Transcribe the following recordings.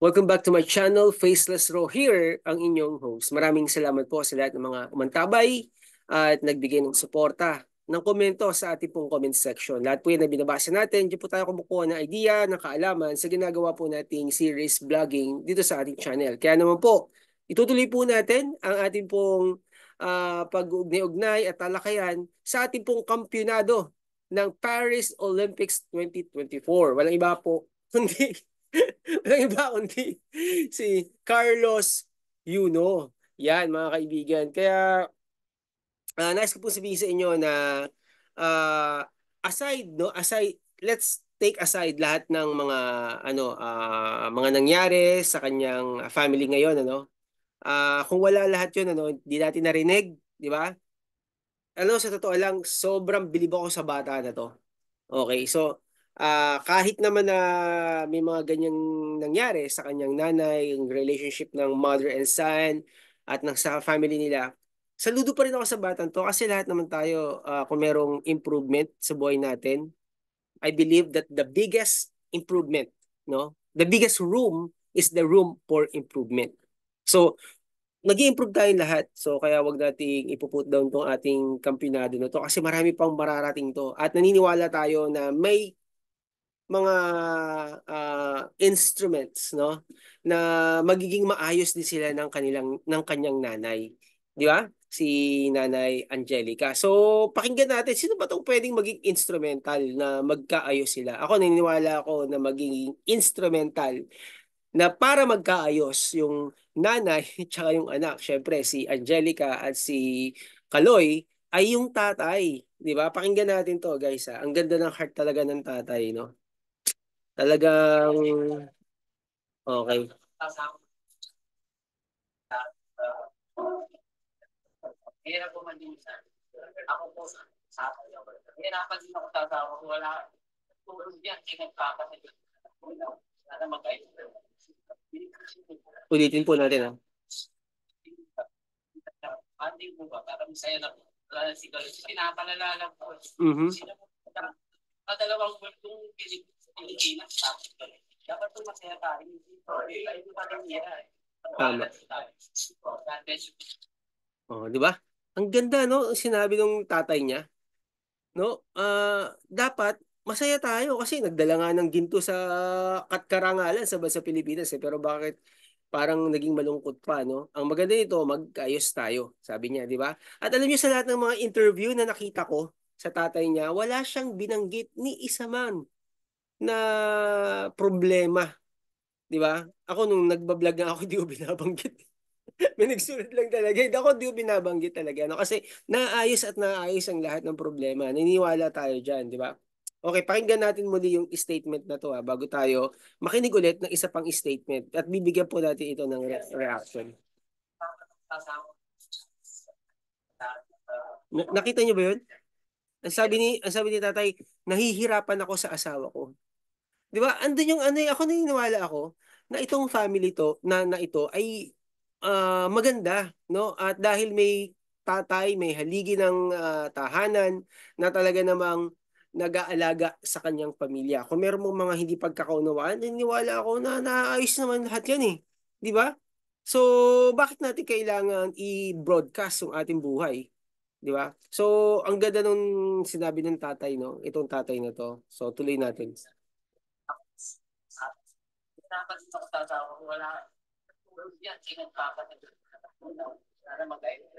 Welcome back to my channel, Faceless Raw here, ang inyong host. Maraming salamat po sa lahat ng mga umantabay at nagbigay ng suporta, ng komento sa ating pong comment section. Lahat po yan na binabasa natin, diyan po tayo kumukuha ng idea, ng kaalaman sa ginagawa po nating series vlogging dito sa ating channel. Kaya naman po, itutuloy po natin ang ating pong pag-ugnay-ugnay at talakayan sa ating pong kampyonado ng Paris Olympics 2024. Walang iba po, kundi walang iba kundi si Carlos Yuno. Yan, mga kaibigan. Kaya, nais ko po sabihin sa inyo na uh, aside, no, aside, let's take aside lahat ng mga, mga nangyari sa kanyang family ngayon, ano. Kung wala lahat yun, ano, di natin narinig, di ba? Ano, sa totoo lang, sobrang bilib ako sa bata na to. Okay, so kahit naman na may mga ganyang nangyari sa kanyang nanay, yung relationship ng mother and son at ng sa family nila, saludo pa rin ako sa batang to kasi lahat naman tayo, kung merong improvement sa buhay natin, I believe that the biggest improvement, no? The biggest room is the room for improvement. So, nag-i-improve tayong lahat. So, kaya wag nating ipuput down tong ating kampionado na to kasi marami pang mararating to. At naniniwala tayo na may mga instruments, no, na magiging maayos din sila ng kanyang nanay, di ba, si Nanay Angelica. So pakinggan natin sino ba tong pwedeng maging instrumental na magkaayos sila. Ako naniniwala ako na magiging instrumental na para magkaayos yung nanay at yung anak, syempre si Angelica at si Kaloy, ay yung tatay, di ba? Pakinggan natin to, guys, ha? Ang ganda ng heart talaga ng tatay, no? Talagang okay. Hirap po mag-insan. Ako po sa akin. Hirapan din ako sa asawa ko. Wala. Tulog yan. Kinagkakasin. Sana mag-ayos. Ulitin po natin, ha? Anding po ba? Para masaya na po. Siguro, pinapalala lang po. Sino po? Dalawang bultong Pilipinas. Dapat po masaya tayo. Hindi pa rin yan. Tama. Oh, di ba? Ang ganda, no? Sinabi ng tatay niya, no? Dapat masaya tayo kasi nagdala nga ng ginto sa karangalan sa Pilipinas, eh. Pero bakit parang naging malungkot pa, no? Ang maganda nito, magkaayos tayo, sabi niya, di ba? At alam niyo sa lahat ng mga interview na nakita ko sa tatay niya, wala siyang binanggit ni isa man na problema, di ba? Ako nung nagbablog nga ako, di ko binabanggit. May nagsulat lang talaga. Hindi ako di ko binabanggit talaga. No? Kasi naayos at naayos ang lahat ng problema. Naniniwala tayo dyan, di ba? Okay, pakinggan natin muli yung statement na to, bago tayo makinig ulit ng isa pang statement at bibigyan po natin ito ng reaction. Nakita niyo ba yun? Ang sabi ni tatay, nahihirapan ako sa asawa ko. 'Di ba? Andun yung ano, ako naniniwala ako na itong family to na ito ay maganda, no? At dahil may tatay, may haligi ng tahanan na talaga namang nag-aalaga sa kanyang pamilya. Kung meron mong mga hindi pagkakaunawaan, naniniwala ako na naayos naman lahat 'yan, eh. 'Di ba? So, bakit natin kailangan i-broadcast yung ating buhay? 'Di ba? So, ang ganda nung sinabi ng tatay, no? Itong tatay na to. So, tuloy natin. Dapat ito ko tatawa ko, wala. Yan, kinagkakasin. Sana mag-ayos.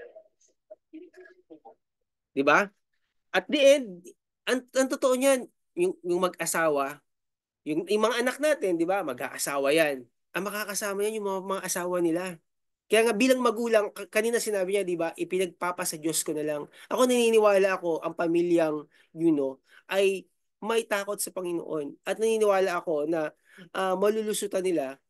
Di ba? At the end, ang totoo niyan, yung mag-asawa, yung mga anak natin, di ba? Mag-aasawa yan. Ang makakasama yan yung mga asawa nila. Kaya nga bilang magulang, kanina sinabi niya, di ba, ipinagpapa sa Diyos ko na lang. Ako naniniwala ako, ang pamilyang, ay may takot sa Panginoon. At naniniwala ako na malulusutan nila,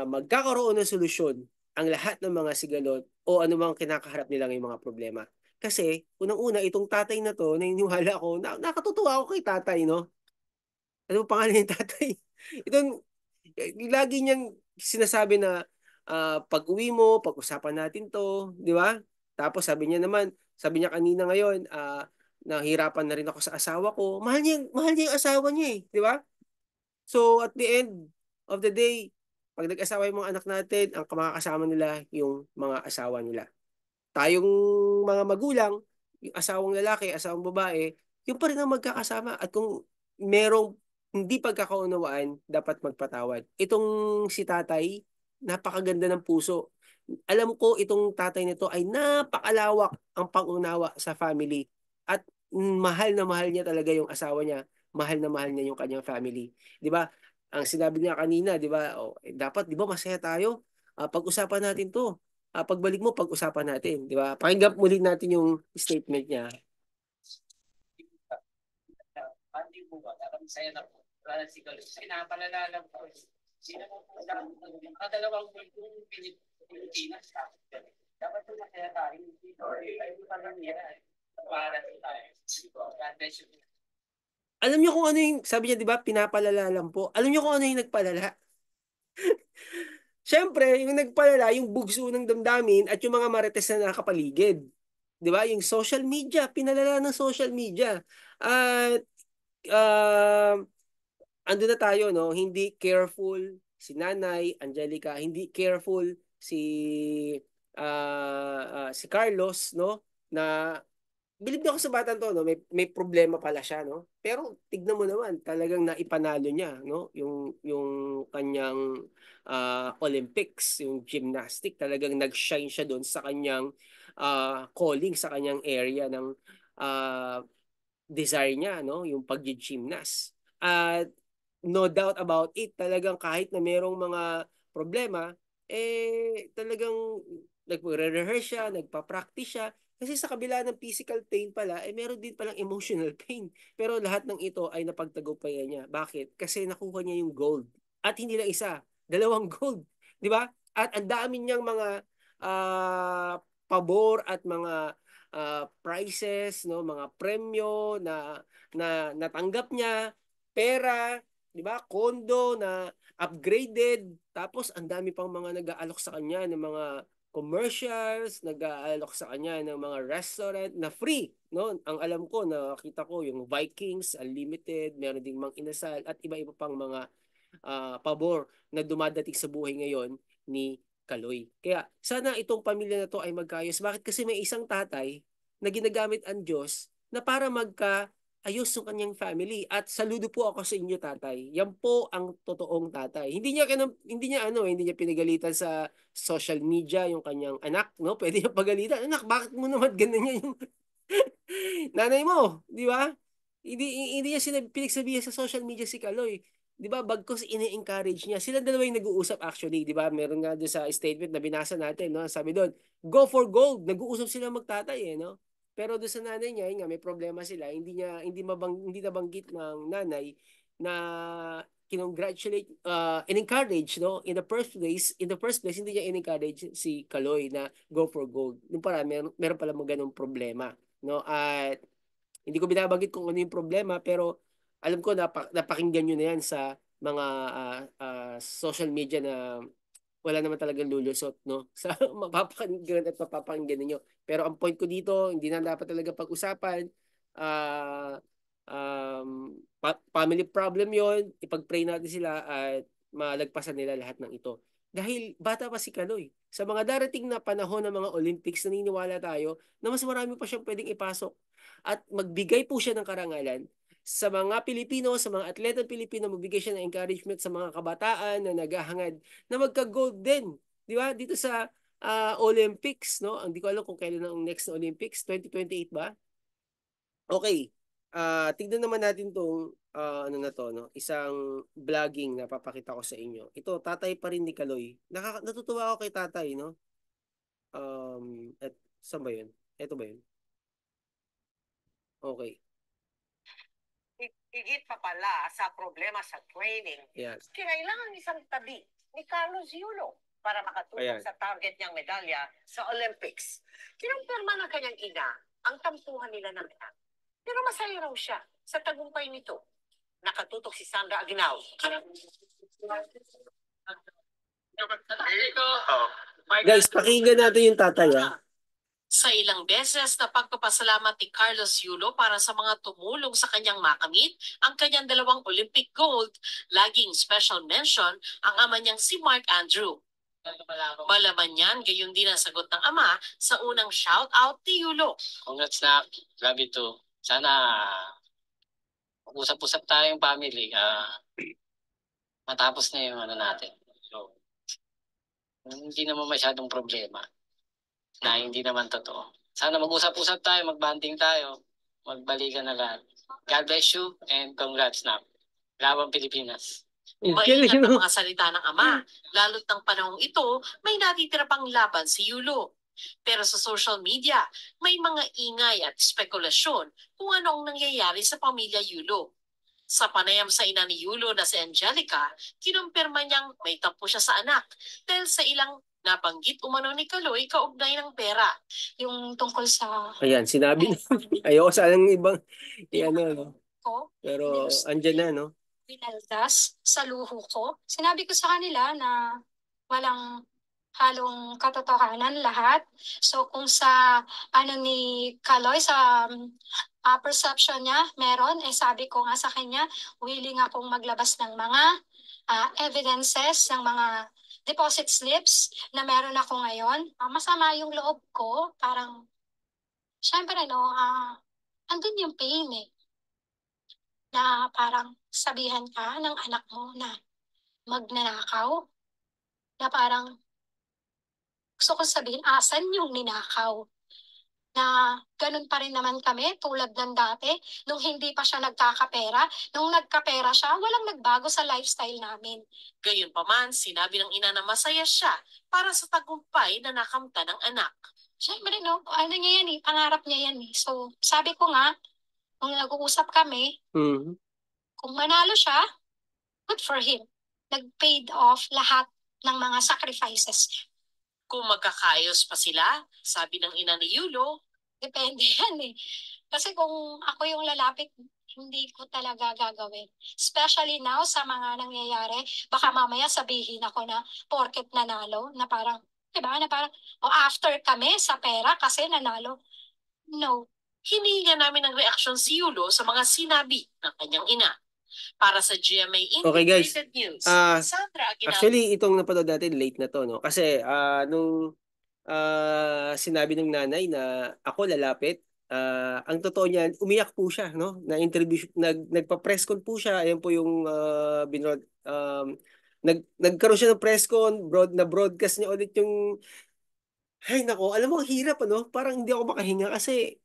magkakaroon ng solusyon ang lahat ng mga sigalot o anumang kinakaharap nilang yung mga problema. Kasi, unang-una, itong tatay na to, naniniwala ako, nakatutuwa ako kay tatay, no? Ano pa pangalan ng tatay? Itong, lagi niyang sinasabi na pag-uwi mo, pag-usapan natin to, di ba? Tapos sabi niya kanina ngayon, nahirapan na rin ako sa asawa ko. Mahal niya yung asawa niya, eh, di ba? So at the end of the day, Pag nag-asawa yung mga anak natin, ang makakasama nila yung mga asawa nila. Tayong mga magulang, yung asawang lalaki, asawang babae, yung pa rin ang magkakasama. At kung merong hindi pagkakaunawaan, dapat magpatawad. Itong si tatay, napakaganda ng puso. Alam ko itong tatay nito ay napakalawak ang pangunawa sa family. At mahal na mahal niya talaga yung asawa niya. Mahal na mahal niya yung kanyang family. 'Di ba? Ang sinabi niya kanina, 'di ba? Oh, dapat 'di ba masaya tayo? Pag-usapan natin 'to. Pagbalik mo, pag-usapan natin, 'di ba? Pakinggan muli natin yung statement niya. Hindi po ba? Saya na po. Wala si Galos. Pinapalala lang po. Sino po po sa dalawang Pilipinas. Dapat po masaya tayo. Tayo pa lang yan. Para tayo. God bless you. Alam niyo kung ano yung, sabi niya, di ba, pinapalala lang po. Alam niyo kung ano yung nagpalala? Siyempre, yung nagpalala, yung bugso ng damdamin at yung mga marites na nakapaligid. Di ba? Yung social media, pinalala ng social media. At ando na tayo, no? Hindi careful si Nanay, Angelica, hindi careful si si Carlos, no? Na bilib ako sa batang to, no? May problema pala siya, no? Pero tignan mo naman, talagang naipanalo niya, no? Yung kanyang Olympics, yung gymnastic, talagang nag-shine siya doon sa kanyang calling, sa kanyang area ng uh, desire niya, no? Yung pag-gymnast. At no doubt about it, talagang kahit na merong mga problema, talagang nagre-rehearse siya, nagpa-practice siya. Kasi sa kabila ng physical pain pala, meron din palang emotional pain. Pero lahat ng ito ay napagtagumpayan niya. Bakit? Kasi nakuha niya yung gold. At hindi lang isa, dalawang gold. Di ba? At ang dami niyang mga pabor at mga prizes, no, mga premyo na natanggap niya, pera, 'di ba? Kondo na upgraded, tapos ang dami pang mga nag-aalok sa kanya ng mga commercials, nag-aalok sa kanya ng mga restaurant na free, no? Ang alam ko, nakita ko yung Vikings Unlimited, meron ding Mang Inasal at iba-iba pang mga pabor na dumadating sa buhay ngayon ni Kaloy. Kaya sana itong pamilya na to ay magkaayos. Bakit? Kasi may isang tatay na ginagamit ang Diyos na para magkaayos yung kanyang family. At saludo po ako sa inyo, tatay. Yan po ang totoong tatay. Hindi niya pinagalitan sa social media yung kanyang anak, no? Pwede niya pagalitan. Anak, bakit mo naman ganun yung nanay mo, di ba? Hindi niya pinagsabihan sa social media si Kaloy. 'Di ba? Bagkus ini-encourage niya. Sila dalawa yung nag-uusap actually, 'di ba? Meron nga doon sa statement na binasa natin, no? Sabi doon, go for gold. Nag-uusap sila magtatay, no? Pero doon sa nanay niya, nga may problema sila. Hindi nabanggit ng nanay na kinongratulate in-encourage, no? In the first place hindi niya in-encourage si Kaloy na go for gold. Nung para meron pala mga ganung problema, no? At hindi ko binabanggit kung ano yung problema, pero alam ko napakinggan nyo na yan sa mga social media na wala naman talagang lulusot, no? Sa mapapakinggan at mapapakinggan ninyo. Pero ang point ko dito, hindi na dapat talaga pag-usapan. Uh, family problem yon, ipag-pray natin sila at malagpasan nila lahat ng ito. Dahil bata pa si Kaloy. Sa mga darating na panahon ng mga Olympics, naniniwala tayo na mas marami pa siyang pwedeng ipasok. At magbigay po siya ng karangalan sa mga Pilipino, sa mga atletang Pilipino, magbigay siya ng encouragement sa mga kabataan na naghahangad na magka-gold din. Di ba? Dito sa Olympics, no? Hindi ko alam kung kailan ang next na Olympics, 2028 ba? Okay. Tignan naman natin tong ano na to, no? Isang vlogging na papakita ko sa inyo. Ito, tatay pa rin ni Kaloy. Natutuwa ako kay tatay, no? Saan ba yun? Ito ba yun? Okay. Higit pa pala sa problema sa training, Yes. kinailangan isang tabi ni Carlos Yulo para makatulong Ayan. sa target niyang medalya sa Olympics. Kinumpirma ng kanyang ina ang tampuhan nila ng anak. Pero masaya raw siya sa tagumpay nito. Nakatutok si Sandra Aguinaldo. Guys, pakinggan natin yung tatay, ha? Sa ilang beses na pagpapasalamat ni Carlos Yulo para sa mga tumulong sa kanyang makamit ang kanyang 2 Olympic gold, laging special mention ang ama niyang si Mark Andrew. Malaman niyan, gayon din ang sagot ng ama sa unang shout-out ni Yulo. Congrats na, love you too. Sana usap-usap tayong family. Matapos na yung ano natin. So, hindi naman masyadong problema na hindi naman totoo. Sana mag-usap-usap tayo, mag-banding tayo, magbalikan na lahat. God bless you and congrats na. Labang Pilipinas. Maingat ang mga salita ng ama, lalo't ng panahong ito, may natitira pang laban si Yulo. Pero sa social media, may mga ingay at spekulasyon kung ano ang nangyayari sa pamilya Yulo. Sa panayam sa ina ni Yulo na si Angelica, kinumpirma niyang may tampo siya sa anak dahil sa ilang nabanggit umano ni Kaloy kaugnay ng pera. Yung tungkol sa... Ayan, sinabi na. Ayoko sanang ibang, ano, no? Ko, Pero andyan na, no? pinaldas sa luho ko. Sinabi ko sa kanila na walang halong katotohanan lahat. So kung sa ano ni Kaloy sa perception niya meron, sabi ko nga sa kanya, willing akong maglabas ng mga evidences, ng mga deposit slips na meron ako ngayon. Masama yung loob ko, parang syempre no, andun yung pain na parang sabihan ka ng anak mo na magnanakaw, na parang gusto ko sabihin, asan yung ninakaw? Na ganun pa rin naman kami tulad ng dati, nung hindi pa siya nagkakapera, nung nagkapera siya, walang nagbago sa lifestyle namin. Gayunpaman, sinabi ng ina na masaya siya para sa tagumpay na nakamta ng anak. Siyempre, no, ano niya yan pangarap niya yan So, sabi ko nga, nung nag-uusap kami, kung manalo siya, good for him. Nag-paid off lahat ng mga sacrifices. Kung magkakayos pa sila, sabi ng ina ni Yulo, depende yan Kasi kung ako yung lalapit, hindi ko talaga gagawin. Especially now sa mga nangyayari, baka mamaya sabihin ako na porket nanalo, na parang, diba, na parang, after kami sa pera kasi nanalo. No. Hinihinga namin ng reaksyon si Yulo sa mga sinabi ng kanyang ina. Para sa GMA Okay, guys. Integrated News, Sandra Aguinaldo. Actually, itong napanood natin, late na to, no? Kasi nung sinabi ng nanay na ako lalapit, ang totoo niyan, umiyak po siya, no? Na-interview, nagpa-press con po siya. Ayan po yung nagkaroon siya ng press con, na broadcast niya ulit yung, ay nako, alam mo, ang hirap, ano? Parang hindi ako makahinga kasi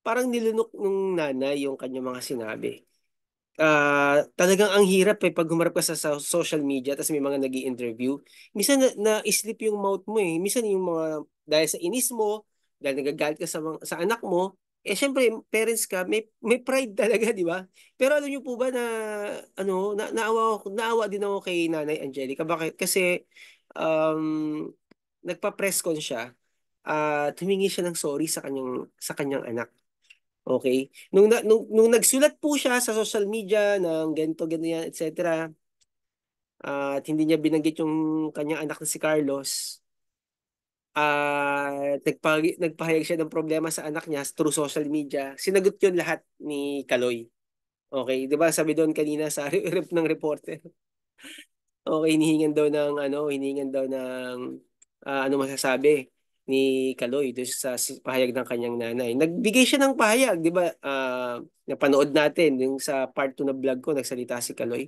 parang nilunok nung nanay yung kanya mga sinabi. Talagang ang hirap pag humarap ka sa social media tapos may mga nag-i-interview. Minsan na-slip yung mouth mo eh. Minsan yung mga dahil sa inis mo, dahil nagagalit ka sa anak mo, syempre parents ka, may pride talaga, di ba? Pero alam niyo po ba na ano, naawa din ako kay Nanay Angelica. Bakit? Kasi nagpa-press con siya. Humingi siya ng sorry sa kanyang anak. Okay? Nung nagsulat po siya sa social media ng ganito, ganyan, etc. At hindi niya binanggit yung kanyang anak na si Carlos. Nagpahayag siya ng problema sa anak niya through social media. Sinagot yun lahat ni Kaloy. Okay? Di ba sabi doon kanina sa rep ng reporter? Okay, hinihingan daw ng ano masasabi ni Kaloy doon sa pahayag ng kanyang nanay. Nagbigay siya ng pahayag, di ba? Napanood natin yung sa part 2 na vlog ko, nagsalita si Kaloy.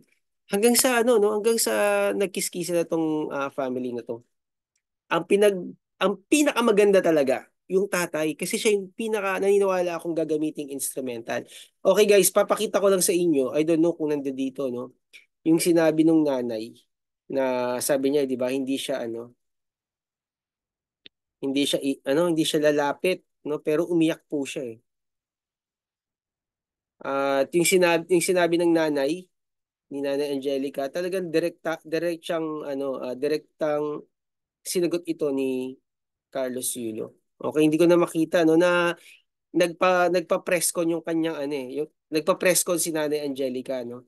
Hanggang sa ano, no? Hanggang sa nagkiskisa na tong family na to. Ang pinag ang pinakamaganda talaga yung tatay kasi siya yung naniniwala akong gagamiting instrumental. Okay guys, papakita ko lang sa inyo. I don't know kung nandito, no? Yung sinabi nung nanay na sabi niya, 'di ba, hindi siya lalapit, no, pero umiyak po siya eh. At yung sinabi ng nanay ni Nanay Angelica, talagang direktang sinagot ito ni Carlos Yulo. Okay, hindi ko na makita no na nagpa-press con yung kanyang yung nagpa-press con si Nanay Angelica, no.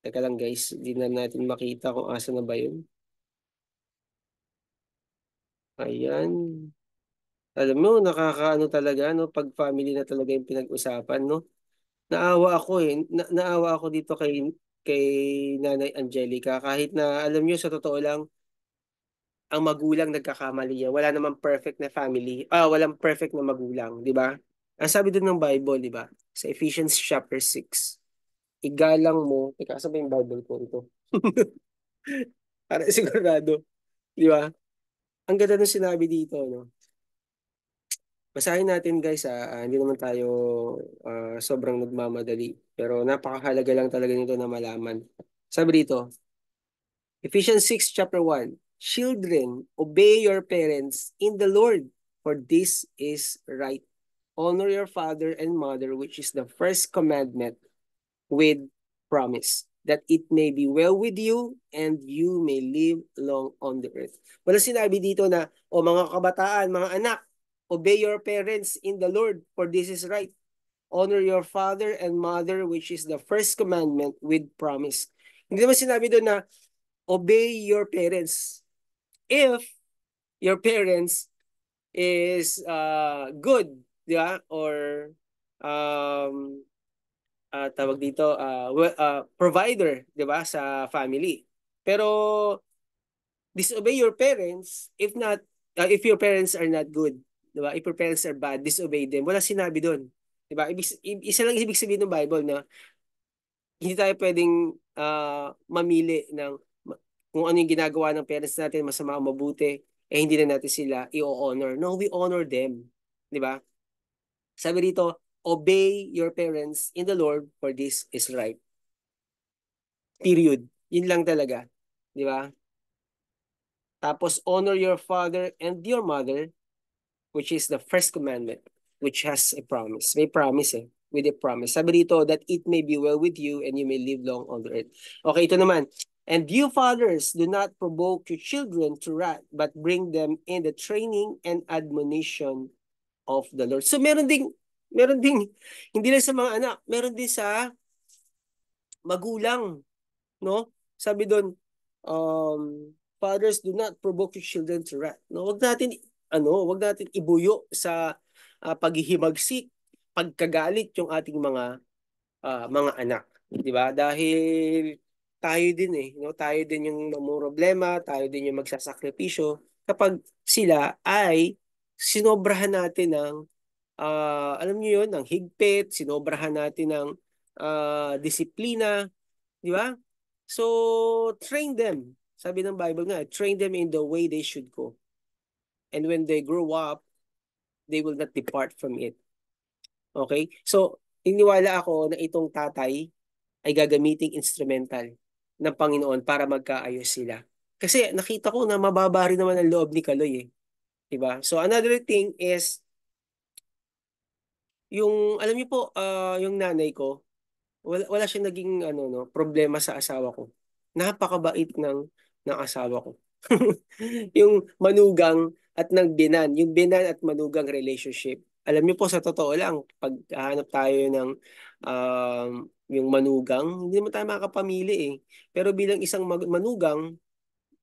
Teka lang guys, hindi na natin makita kung asa na ba yun. Ayan. Alam mo, nakakaano talaga, no? Pag family na talaga yung pinag-usapan, no? Naawa ako eh. Naawa ako dito kay Nanay Angelica. Kahit na, alam nyo, sa totoo lang, ang magulang nagkakamali yan. Wala namang perfect na family. Walang perfect na magulang, di ba? Ang sabi doon ng Bible, di ba? Sa Ephesians chapter 6, igalang mo, teka, saan ba yung Bible ko ito? Para sigurado, di ba? Ang ganda ng sinabi dito, no? Basahin natin guys, hindi naman tayo sobrang nagmamadali. Pero napakahalaga lang talaga nito na malaman. Sabi dito, Ephesians 6 chapter 1, Children, obey your parents in the Lord, for this is right. Honor your father and mother, which is the first commandment with promise, that it may be well with you and you may live long on the earth. Wala sinabi dito na, mga kabataan, mga anak, obey your parents in the Lord, for this is right. Honor your father and mother, which is the first commandment with promise. Hindi naman sinabi doon na, obey your parents. If your parents is good, di ba? Or tawag dito, provider, di ba? Sa family. Pero disobey your parents if your parents are not good, di ba? If your parents are bad, disobey them. Wala sinabi doon. Di ba? Isa lang ibig sabihin ng Bible na hindi tayo pwedeng mamili ng kung ano yung ginagawa ng parents natin, masama o mabuti, hindi na natin sila i-honor. No, we honor them. Di ba? Sabi dito, obey your parents in the Lord, for this is right. Period. Yun lang talaga. Di ba? Tapos, honor your father and your mother, which is the first commandment, which has a promise. May promise with a promise. Sabi dito, that it may be well with you and you may live long on the earth. Okay, ito naman. And you fathers, do not provoke your children to wrath, but bring them in the training and admonition of the Lord. So meron ding, hindi lang sa mga anak, meron din sa magulang, no? Sabi doon, fathers, do not provoke your children to wrath. No, wag natin ibuyo sa paghihimagsik, pagkagalit yung ating mga anak, 'di ba? Dahil tayo din no? Tayo din yung mamumroblema, tayo din yung magsasakripisyo kapag sila ay sinobrahan natin ng alam niyo 'yun, ng higpit, sinobrahan natin ng disiplina, 'di ba? So, train them. Sabi ng Bible nga, train them in the way they should go. And when they grow up, they will not depart from it. Okay? So, iniwala ako na itong tatay ay gagamiting instrumental ng Panginoon para magkaayos sila. Kasi nakita ko na mababa rin naman ang loob ni Kaloy Diba? So, another thing is, alam niyo po, yung nanay ko, wala siyang naging problema sa asawa ko. Napakabait ng asawa ko. Yung manugang at ng binan, yung binan at manugang relationship. Alam niyo po, sa totoo lang, pag hanap tayo ng yung manugang, hindi naman tayo makakapamili Pero bilang isang manugang,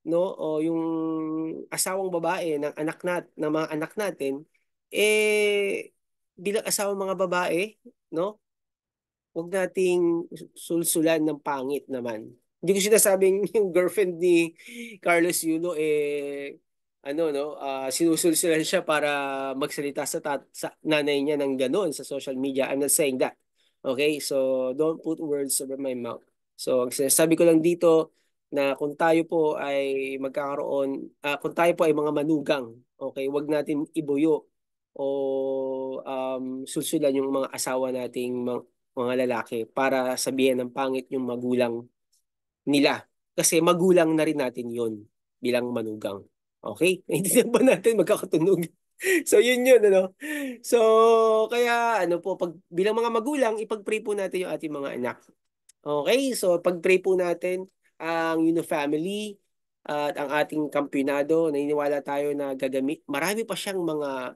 no, o yung asawang babae ng mga anak natin, bilang asawang mga babae, no, huwag nating sulsulan ng pangit naman. Hindi ko sinasabing yung girlfriend ni Carlos Yulo sinusulsulan siya para magsalita sa nanay niya ng gano'n sa social media. I'm not saying that. Okay? So, don't put words over my mouth. So, ang sinasabi ko lang dito na kung tayo po ay kung tayo po ay mga manugang, okay, huwag natin ibuyo o sulsulan yung mga asawa nating mga lalaki para sabihin ng pangit yung magulang nila. Kasi magulang na rin natin yon bilang manugang. Okay? Hindi na ba natin magkakatunog? So, yun, So, kaya, bilang mga magulang, ipag-pray po natin yung ating mga anak. Okay? So, pag-pray po natin ang family at ang ating kampionado. Naniniwala tayo na marami pa siyang mga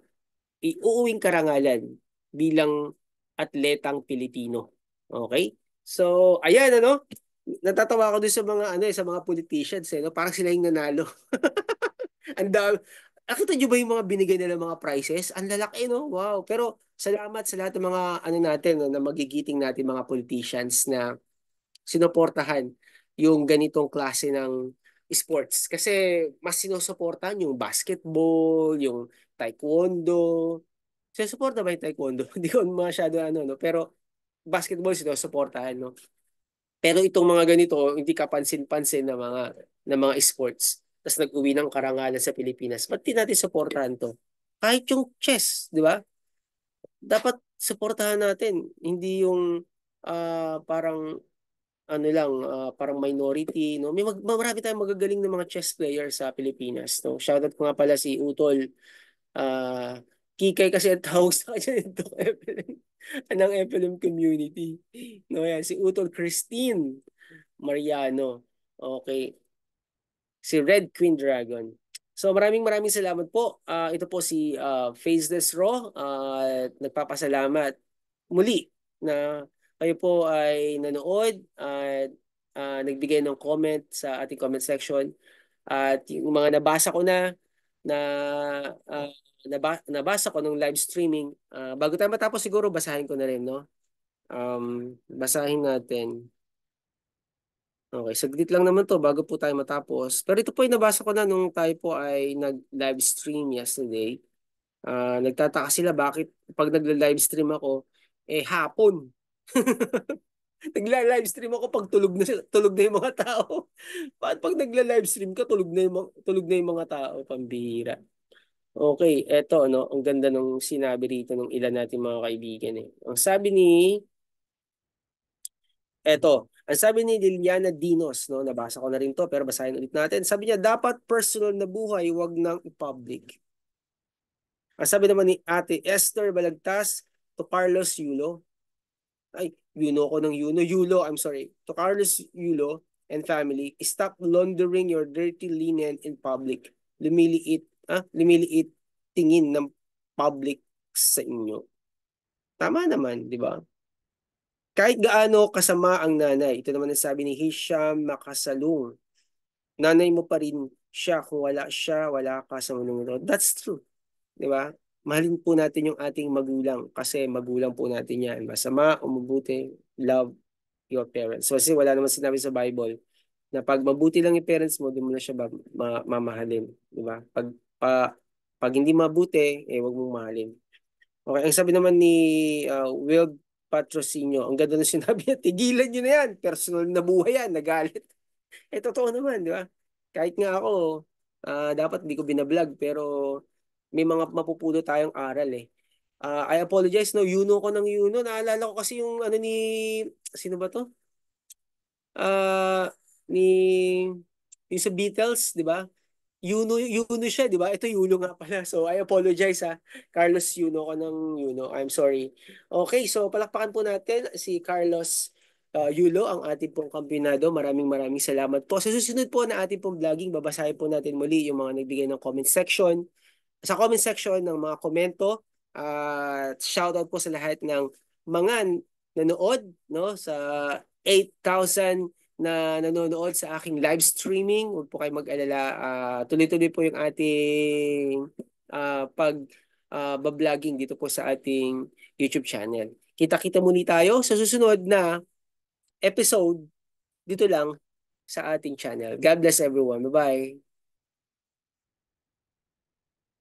iuuwing karangalan bilang atletang Pilipino. Okay? So, ayan natatawa ako dun sa mga sa mga politicians no? Parang sila yung nanalo. Ang dami Nakita nyo ba yung mga binigay nila mga prices? Ang lalaki, no? Wow. Pero salamat sa lahat ng mga ano natin, no, na magigiting natin mga politicians na sinuportahan yung ganitong klase ng sports. Kasi mas sinusuportahan yung basketball, yung taekwondo. Sinusuporta ba yung taekwondo? Hindi ko masyado ano, no? Pero basketball sinusuportahan, no? Pero itong mga ganito, hindi kapansin-pansin na mga sports. Tapos nag-uwi ng karangalan sa Pilipinas. Ba't di natin supportahan to? Kahit yung chess, di ba? Dapat supportahan natin. Hindi yung parang ano lang, parang minority, no? Marami tayong magagaling na mga chess players sa Pilipinas, no? Shoutout ko nga pala si Utol. Ah, Kikay kasi ang tawag sa kanya nito, FLM, ng FLM community. No, yan, si Utol Christine Mariano. Okay. Si Red Queen Dragon. So maraming salamat po. Ito po si Faceless Raw. Nagpapasalamat muli na kayo po ay nanood at nagbigay ng comment sa ating comment section. At yung mga nabasa ko na nabasa ko nung live streaming. Bago tayo matapos siguro basahin ko na rin, no? Basahin natin. Okay, saglit lang naman to bago po tayo matapos. Pero ito po yung nabasa ko na nung tayo po ay nag-live stream yesterday. Nagtataka sila bakit pag nagla-live stream ako, hapon. Nagla-live stream ako pag tulog na yung mga tao. Bakit pag nagla-live stream ka, tulog na yung mga tao, pambihira. Okay, eto, no, ang ganda nung sinabi rito ng ilan natin mga kaibigan eh. Ang sabi ni Eto, ang sabi ni Liliana Dinos, no, nabasa ko na rin to, pero basahin ulit natin. Sabi niya, dapat personal na buhay, wag nang i-public. Ang sabi naman ni Ate Esther Balagtas to Carlos Yulo. Ay, Yuno ko ng Yuno. Yulo, I'm sorry. To Carlos Yulo and family, stop laundering your dirty linen in public. Lumiliit tingin ng public sa inyo. Tama naman, di ba? Kahit gaano kasama ang nanay, ito naman ang sabi ni Hisham Makasalung, nanay mo pa rin siya kung wala siya, wala ka sa mundo. That's true. Di ba? Mahalin po natin yung ating magulang kasi magulang po natin yan. Masama o mabuti, love your parents. So, kasi wala naman sinabi sa Bible na pag mabuti lang yung parents mo, doon mo na siya mamahalin. Di ba? Pag hindi mabuti, wag mong mahalin. Okay, ang sabi naman ni Will Patrocinio, ang ganda na sinabi niya, tigilan nyo na yan, personal na buhay yan, nagalit. Totoo naman, di ba? Kahit nga ako, dapat di ko binablog, pero may mga mapupulo tayong aral eh. I apologize, no, Yuno ko ng Yuno, naalala ko kasi yung ano ni, sino ba to? Ni, yung sa Beatles, di ba? Yuno siya, di ba? Ito Yuno nga pala. So, I apologize ha. Carlos Yuno ko ng Yuno. I'm sorry. Okay, so palakpakan po natin si Carlos Yulo, ang ating pong kampionado. Maraming salamat po. Sa susunod po na ating pong vlogging, babasahin po natin muli yung mga nagbigay ng comment section. Sa comment section ng mga komento. At shoutout po sa lahat ng mga nanood, no, sa 8,000 na nanonood sa aking live streaming. Huwag po kayo mag-alala. Tuloy-tuloy po yung ating pag-vlogging dito po sa ating YouTube channel. Kita-kita muli tayo sa susunod na episode dito lang sa ating channel. God bless everyone. Bye-bye.